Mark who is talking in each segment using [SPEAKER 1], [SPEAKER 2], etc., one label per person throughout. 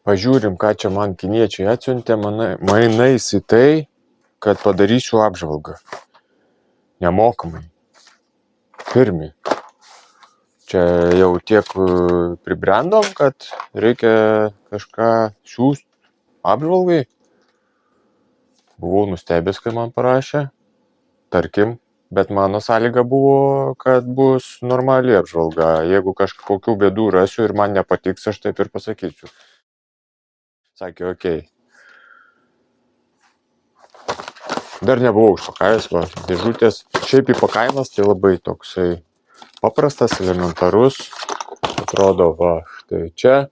[SPEAKER 1] Pažiūrim, ką čia man kiniečiai atsiuntė, mainais į tai, kad padarysiu apžvalgą. Nemokamai. Pirmi. Čia jau tiek pribrendom, kad reikia kažką siųsti apžvalgai. Buvau nustebęs, kai man parašė. Tarkim, bet mano sąlyga buvo, kad bus normali apžvalga. Jeigu kažkokių bėdų rasiu ir man nepatiks, aš taip ir pasakysiu. Sakė, okei. Dar nebuvau užpakavęs, va, dėžutės. Šiaip įpakavimas tai labai toksai paprastas, elementarus. Atrodo, va, tai čia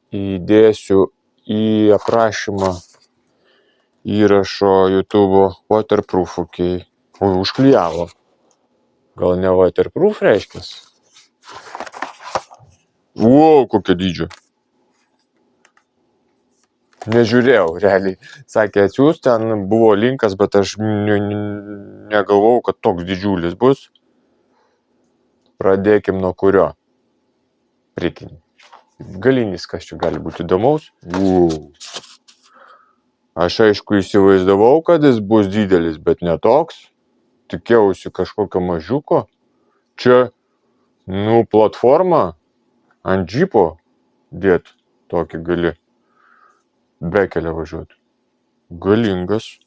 [SPEAKER 1] įdėsiu į aprašymą įrašo YouTube waterproof, okei. Užklijavo. Gal ne waterproof reiškės? Wow, kokio dydžio. Nežiūrėjau, realiai. Sakė, atsiūs, ten buvo linkas, bet aš negalvojau, kad toks didžiulis bus. Pradėkim nuo kurio. Priekinį. Galinis, kas čia gali būti įdomaus. Aš aišku įsivaizdavau, kad jis bus didelis, bet ne toks. Tikėjausi kažkokio mažiuko. Čia, platforma ant džipo dėt tokį gali. Bekelę važiuoti. Galingas.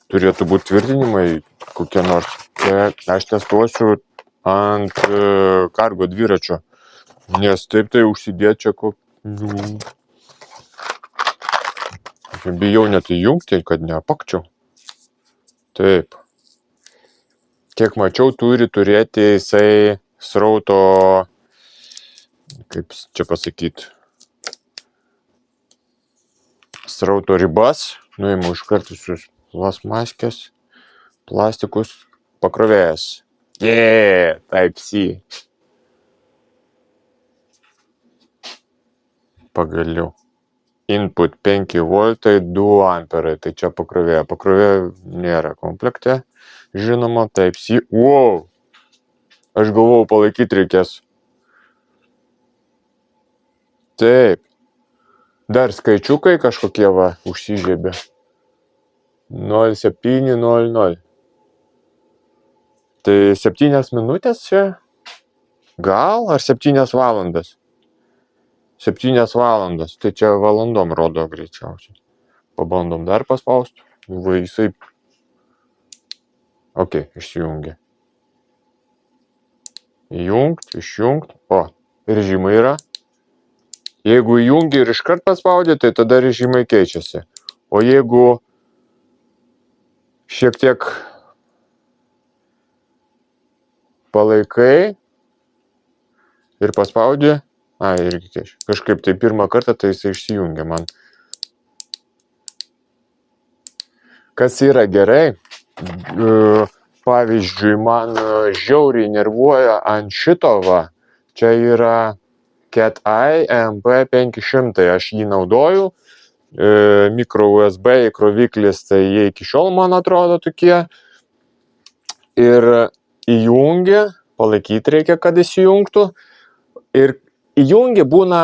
[SPEAKER 1] Turėtų būti tvirtinimai kokie nors. Aš testuosiu ant kargo dviračio. Nes taip tai užsidėt čia bijau net įjungti, kad neapakčiau. Taip. Kiek mačiau, turi turėti jisai srauto, kaip čia pasakyti, srauto ribas, nuimu iškart visus plastmaskės, plastikus, pakrovėjas. Type-C. Pagaliau. Input 5 voltai, 2 amperai, tai čia pakrovėja. Pakrovėja nėra komplekte, žinoma, Type-C. Wow! Aš galvojau, palaikyti reikės. Taip. Dar skaičiukai kažkokie va užsižiebė. 0700. Tai 7 minutės čia? Gal? Ar 7 valandas? 7 valandas. Tai čia valandom rodo greičiausiai. Pabandom dar paspausti. Va jisai. Ok, išsijungia. Įjungt, išjungt. O, režimai yra. Jeigu įjungi ir iškart paspaudė, tai tada režimai keičiasi. O jeigu šiek tiek palaikai ir paspaudė, irgi keičia. Kažkaip tai pirmą kartą tai jisai išsijungia man. Kas yra gerai, pavyzdžiui, man žiauriai nervuoja ant šito va. Čia yra Cat-Eye EMP500, aš jį naudoju, mikro USB įkroviklis, tai jie iki šiol man atrodo tokie, ir įjungia, palaikyti reikia, kad įsijungtų, ir įjungia būna,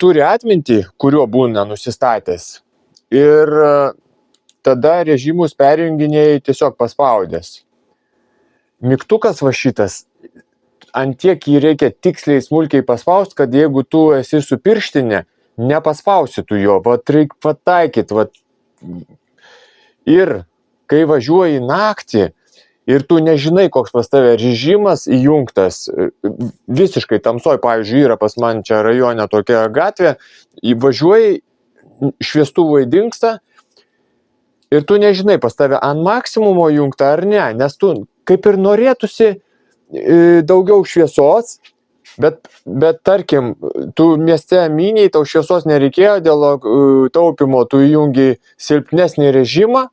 [SPEAKER 1] turi atmintį, kuriuo būna nusistatęs, ir tada režimus perjunginėjai tiesiog paspaudęs. Mygtukas va šitas, ant tiek jį reikia tiksliai smulkiai paspausti, kad jeigu tu esi su pirštinė, nepaspausi tu jo, reikia pataikyti. Ir kai važiuoji naktį ir tu nežinai, koks pas tave režimas įjungtas, visiškai tamsoj, pavyzdžiui, yra pas man čia rajone tokia gatvė, važiuoji, šviestuvai dingsta ir tu nežinai, pas tave ant maksimumo įjungta ar ne, nes tu kaip ir norėtųsi daugiau šviesos, bet tarkim, tu mieste myniai, tau šviesos nereikėjo, dėl taupimo tu įjungi silpnesnį režimą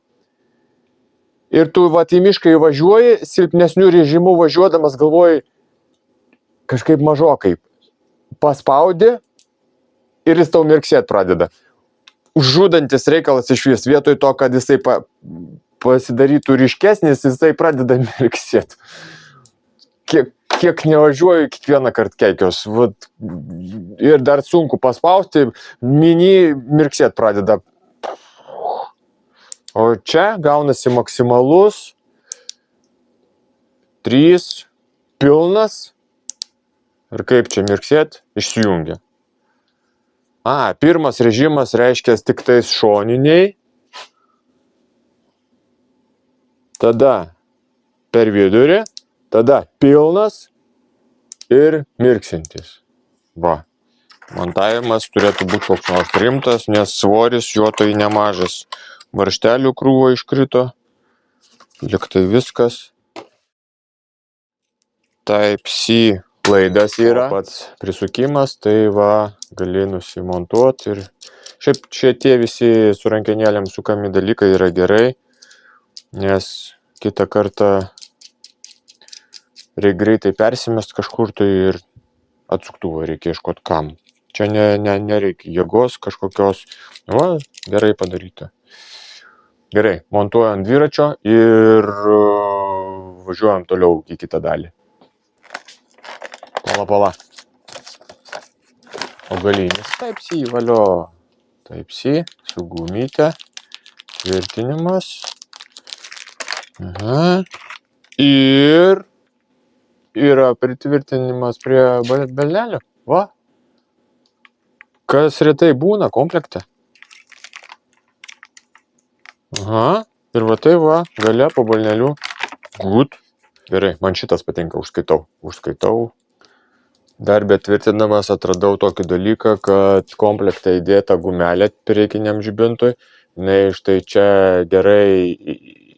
[SPEAKER 1] ir tu į mišką įvažiuoji, silpnesnių režimų važiuodamas galvoji kažkaip mažokai. Paspaudi ir jis tau mirksėt pradeda. Žudantis reikalas iš vis, vietoj to, kad jisai pasidarytų ryškesnis, jisai pradeda mirksėt. kiek nevažiuoju, kiekvieną kartą keikios. Vat, ir dar sunku paspausti, mini mirksėt pradeda. O čia gaunasi maksimalus 3 pilnas. Ir kaip čia mirksėt, išsijungia. Pirmas režimas reiškia tik tais šoniniai. Tada per vidurį, tada pilnas ir mirksintis. Va. Montavimas turėtų būti koks nors rimtas, nes svoris jo tai nemažas. Varžtelių krūvo iškrito. Liktai viskas. Type-C laidas yra. Pats prisukimas, tai va, gali nusimontuoti. Ir šiaip šitie visi su rankenėlėm sukami dalykai yra gerai, nes kitą kartą reikia greitai persimest kažkur tai ir atsuktuvo reikia ieškoti kam. Čia nereikia jėgos kažkokios. Va, gerai padaryta. Gerai, montuoju ant dviračio ir važiuojam toliau į kitą dalį. Pala. Augalinis Type-C valio. Type-C su gumyte. Tvirtinimas. Ir yra pritvirtinimas prie belelio. Va. Kas retai būna komplekte. Ir va tai va, gale po balnelių. Good. Gerai, man šitas patinka, užskaitau. Dar betvirtinamas atradau tokį dalyką, kad komplekte įdėta gumelė priekiniam žibintui. Štai čia gerai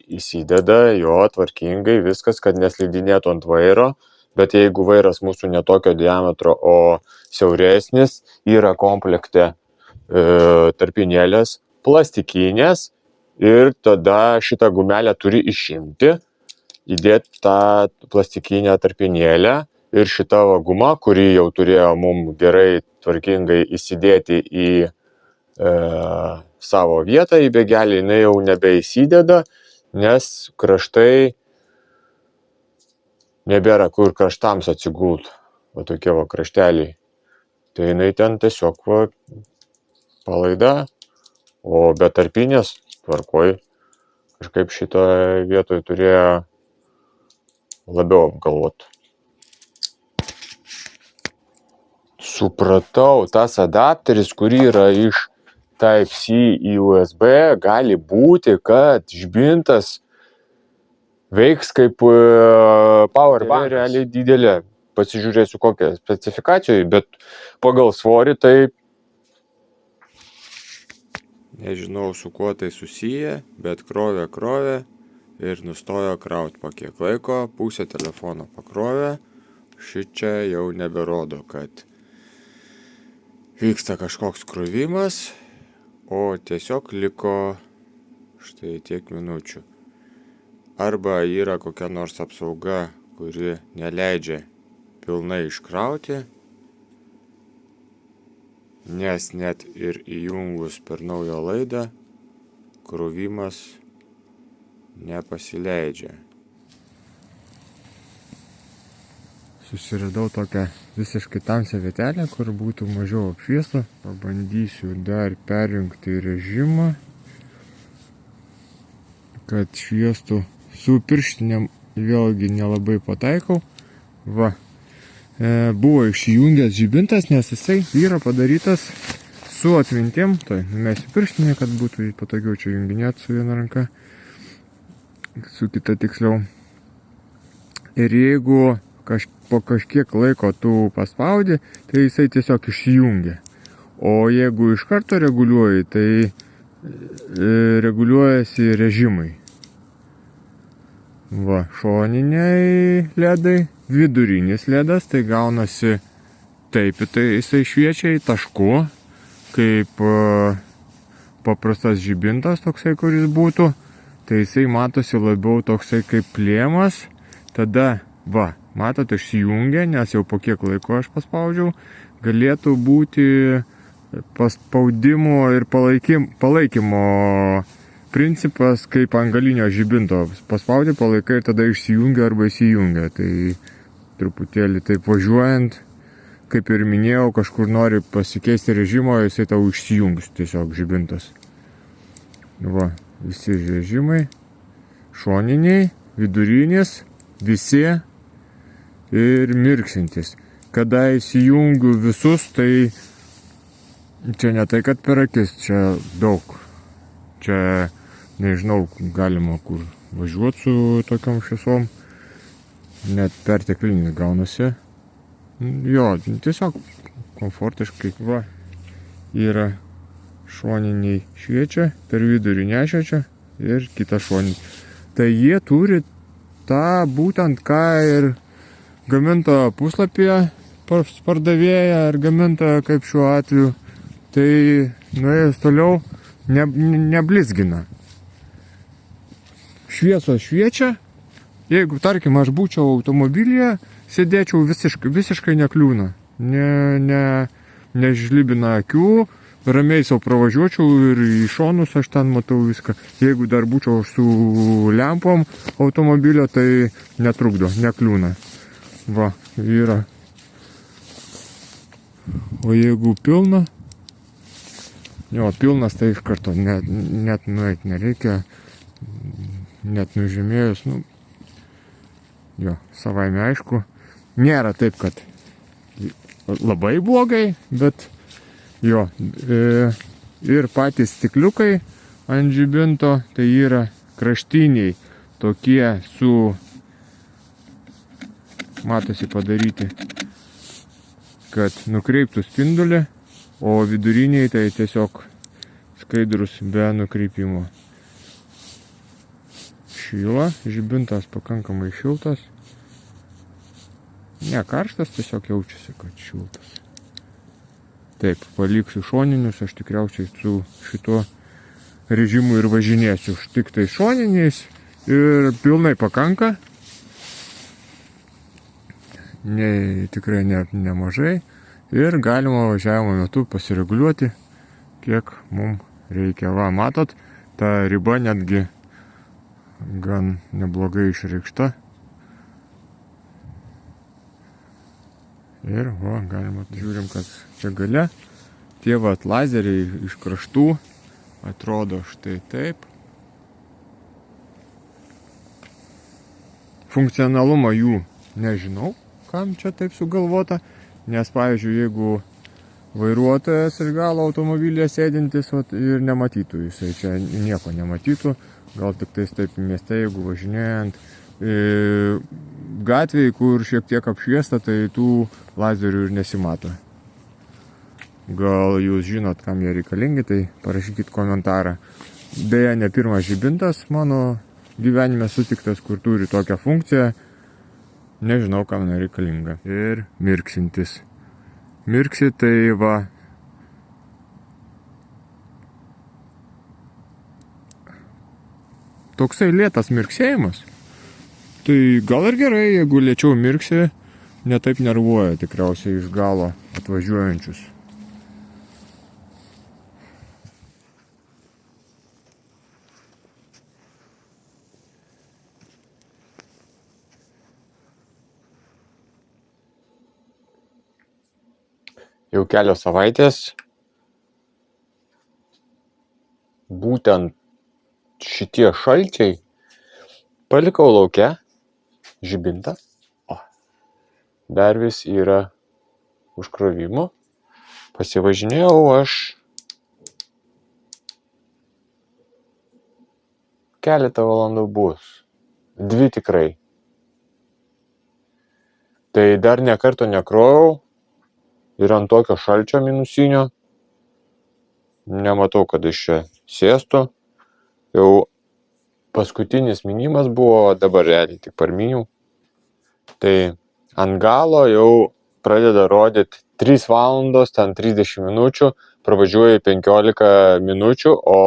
[SPEAKER 1] įsideda, jo tvarkingai, viskas, kad neslidinėtų ant vairo. Bet jeigu vairas mūsų netokio diametro, o siauresnis, yra komplekte tarpinėlės plastikinės ir tada šitą gumelę turi išimti, įdėti tą plastikinę tarpinėlę. Ir šita guma, kuri jau turėjo mum gerai tvarkingai įsidėti į savo vietą, į bėgelį, jinai jau nebeįsideda, nes kraštai nebėra kur kraštams atsigult. Va tokie va krašteliai. Tai jinai ten tiesiog va palaida, o be tarpinės tvarkoj. Kažkaip šitą vietoj turėjo labiau apgalvoti. Supratau, tas adapteris, kurį yra iš Type-C į USB, gali būti, kad žibintas veiks kaip powerbank. Tai realiai didelė. Pasižiūrėsiu kokią specifikacijoje, bet pagal svorį tai nežinau su kuo tai susiję, bet krovė ir nustojo krauti po kiek laiko, pusę telefono pakrovė. Šičia jau neberodo, kad vyksta kažkoks krovimas, o tiesiog liko štai tiek minučių. Arba yra kokia nors apsauga, kuri neleidžia pilnai iškrauti, nes net ir įjungus per naują laidą, krovimas nepasileidžia. Susiradau tokią visiškai tamsią vietelę, kur būtų mažiau apšviesta. Pabandysiu dar perjungti režimą, kad šviestų su pirštinėm, vėlgi nelabai pataikau. Va, buvo išjungęs žibintas, nes jisai yra padarytas su atmintim. Tai numesiu pirštinę, kad būtų patogiau čia junginėti su viena ranka, su kita tiksliau. Ir jeigu po kažkiek laiko tu paspaudi, tai jisai tiesiog išjungia. O jeigu iš karto reguliuoji, tai reguliuojasi režimai. Va, šoniniai ledai, vidurinis ledas, tai gaunasi taip, tai jisai šviečia į tašku, kaip paprastas žibintas toksai, kuris būtų. Tai jisai matosi labiau toksai kaip plėmas. Tada, va, matot, išsijungia, nes jau po kiek laiko aš paspaudžiau. Galėtų būti paspaudimo ir palaikymo principas kaip ant galinio žibinto. Paspaudi, palaikai ir tada išsijungia arba įsijungia. Tai truputėlį taip važiuojant, kaip ir minėjau, kažkur nori pasikeisti režimo, jisai tau išsijungs tiesiog žibintas. Va, visi režimai, šoniniai, vidurinis, visi ir mirksintis. Kada įsijungiu visus, tai čia ne tai, kad per akis, čia daug. Čia, nežinau, galima kur važiuoti su tokiom šviesom. Net perteklinis gaunasi. Jo, tiesiog komfortiškai. Va, yra šoniniai šviečia, per vidurį nešviečia ir kita šoninė. Tai jie turi tą būtent ką ir gamintojo puslapyje pardavėja ar gamintoja kaip šiuo atveju. Tai nuėjus toliau neblizgina. Šviesos šviečia. Jeigu, tarkim, aš būčiau automobilyje, sėdėčiau visiškai nekliūna. Nežlibina akių, ramiai savo pravažiuočiau ir į šonus aš ten matau viską. Jeigu dar būčiau su lempom automobilio, tai netrukdo, nekliūna. Va, yra. O jeigu pilna, pilnas tai iš karto net nueit nereikia, net nužymėjus, savaime aišku. Nėra taip, kad labai blogai, bet ir patys stikliukai ant žibinto, tai yra kraštiniai, tokie su, matosi padaryti, kad nukreiptų spindulį, o viduriniai tai tiesiog skaidrus be nukreipimo. Šyla, žibintas pakankamai šiltas. Ne karštas, tiesiog jaučiasi, kad šiltas. Taip, paliksiu šoninius, aš tikriausiai su šituo režimu ir važinėsiu. Tik tai šoniniais ir pilnai pakanka. Tikrai nemažai. Ir galima važiavimo metu pasireguliuoti, kiek mums reikia. Va, matot, ta riba netgi gan neblogai išreikšta. Ir va, galima, žiūrim, kad čia gale tie lazeriai iš kraštų atrodo štai taip. Funkcionalumą jų nežinau, kam čia taip sugalvota, nes, pavyzdžiui, jeigu vairuotojas iš galo automobilyje sėdintis ir nematytų, jisai čia nieko nematytų, gal tik tais taip mieste, jeigu važinėjant gatvėje, kur šiek tiek apšviesta, tai tų lazerių ir nesimato. Gal jūs žinot, kam jie reikalingi, tai parašykit komentarą. Beje, ne pirmas žibintas mano gyvenime sutiktas, kur turi tokią funkciją. Nežinau, kam nereikalinga. Ir mirksintis. Mirksi, tai va. Toksai lėtas mirksėjimas. Tai gal ir gerai, jeigu lėčiau mirksi, netaip nervuoja tikriausiai iš galo atvažiuojančius. Jau kelios savaitės būtent šitie šalčiai palikau lauke žibintą. Dar vis yra užkrovimo. Pasivažinėjau aš keletą valandų bus. 2 tikrai. Tai dar ne karto nekrovau. Ir ant tokio šalčio minusinio. Nematau, kad iš čia sėstų. Jau paskutinis minimas buvo, dabar realiai tik parminiau. Tai ant galo jau pradeda rodyti 3 valandos, ten 30 minučių, pravažiuoja 15 minučių, o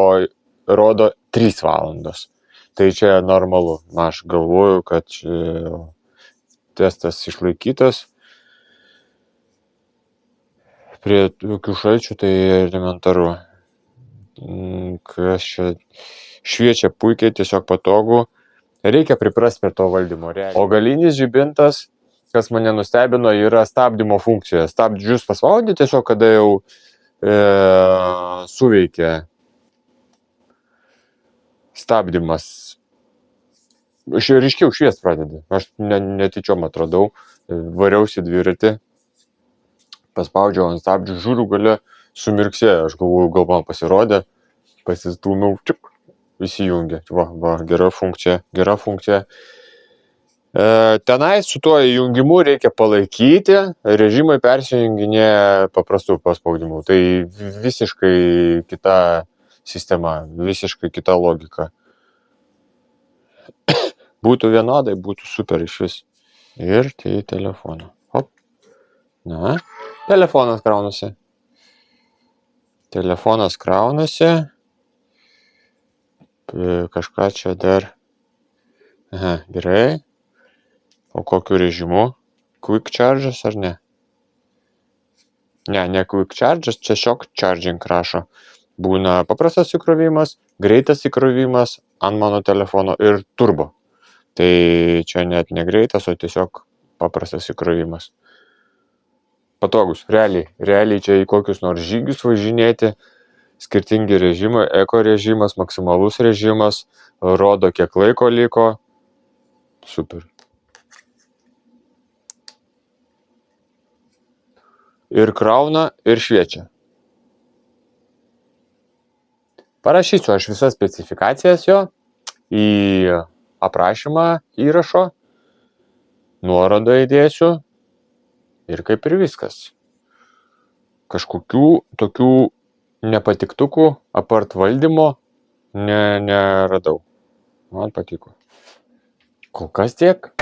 [SPEAKER 1] rodo 3 valandos. Tai čia normalu. Aš galvoju, kad testas išlaikytas. Prie tokių šalčių tai elementaru. Kas čia šviečia puikiai, tiesiog patogu. Reikia priprasti prie to valdymo. O galinis žibintas kas mane nustebino, yra stabdymo funkcija. Stabdžius paspaudė tiesiog, kada jau suveikia stabdymas. Ryškiau šviest pradeda. Aš netyčiom atradau, variausi dviratį, paspaudžiau ant stabdžių, žiūriu, gale sumirksėjo. Aš galvoju, gal man pasirodė, pasistūmiau, čip, įsijungė. Va, gera funkcija. Tenai su tuo įjungimu reikia palaikyti, režimai persijunginėja paprastų paspaudimų. Tai visiškai kita sistema, visiškai kita logika. Būtų vienodai, būtų super iš vis. Ir tai telefoną. Hop. Na, telefonas kraunasi. Kažką čia dar. Aha, gerai. O kokiu režimu? Quick charges ar ne? Ne quick charges, čia shock charging rašo. Būna paprastas įkrovimas, greitas įkrovimas ant mano telefono ir turbo. Tai čia net ne greitas, o tiesiog paprastas įkrovimas. Patogus, realiai čia į kokius nors žygius važinėti, skirtingi režimai, eko režimas, maksimalus režimas, rodo kiek laiko liko. Super. Ir krauna, ir šviečia. Parašysiu aš visas specifikacijas jo į aprašymą įrašo, nuorodą įdėsiu ir kaip ir viskas. Kažkokių tokių nepatiktukų apart valdymo neradau. Man patiko. Kol kas tiek.